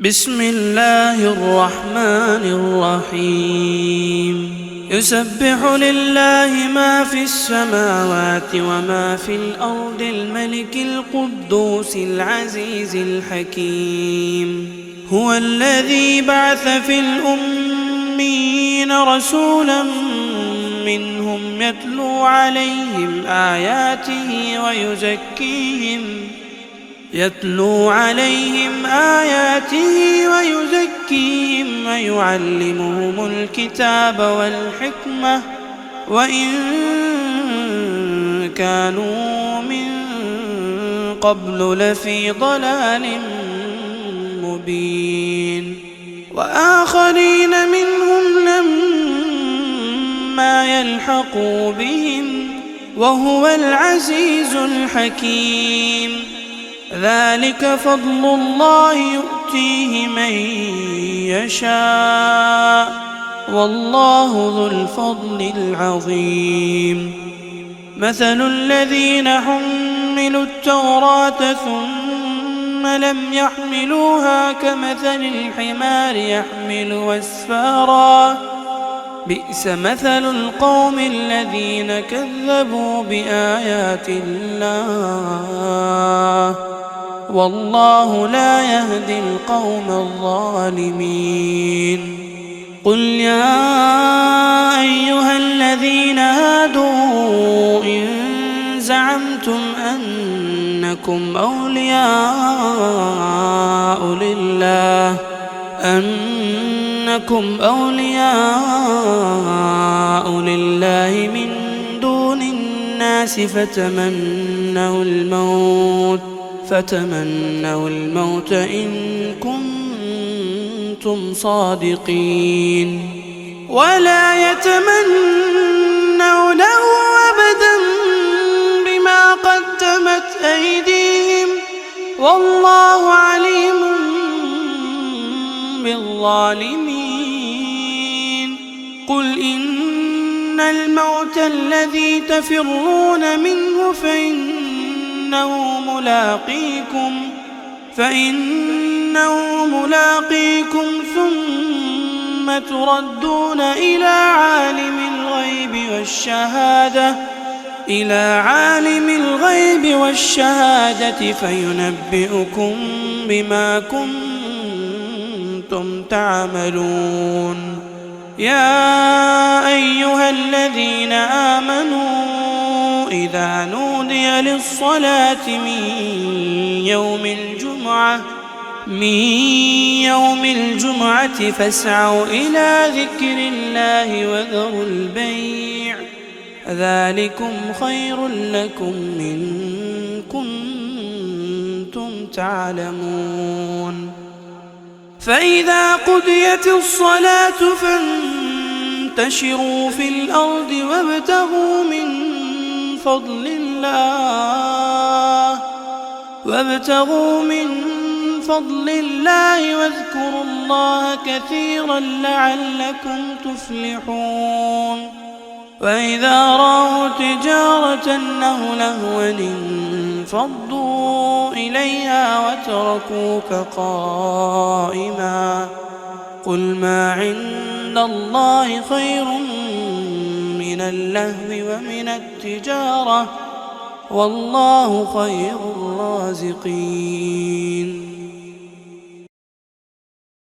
بسم الله الرحمن الرحيم يسبح لله ما في السماوات وما في الأرض الملك القدوس العزيز الحكيم هو الذي بعث في الأميين رسولا منهم يتلو عليهم آياته ويزكيهم ويعلمهم الكتاب والحكمة وإن كانوا من قبل لفي ضلال مبين وآخرين منهم لما يلحقوا بهم وهو العزيز الحكيم ذلك فضل الله يؤتيه من يشاء والله ذو الفضل العظيم مثل الذين حملوا التوراة ثم لم يحملوها كمثل الحمار يحمل أسفارا بئس مثل القوم الذين كذبوا بآيات الله والله لا يهدي القوم الظالمين قل يا أيها الذين هادوا إن زعمتم أنكم أولياء لله من دون الناس فتمنوا الموت إن كنتم صادقين ولا يتمنونه أبدا بما قدمت أيديهم والله عليم بالظالمين قل إن الموت الذي تفرون منه فإنه ملاقيكم ثم تردون إلى عالم الغيب والشهادة فينبئكم بما كنتم تعملون يا أيها الذين آمنوا إذا نودي للصلاة من يوم الجمعة فاسعوا إلى ذكر الله وذروا البيع ذلكم خير لكم إن كنتم تعلمون فإذا قضيت الصلاة فانتشروا في الأرض وابتغوا من فضل الله واذكروا الله كثيرا لعلكم تفلحون وإذا رأوا تجارة أو لهوا انفضوا إليها وتركوك قائما قل ما عند الله خير من اللهو ومن التجارة والله خير الرازقين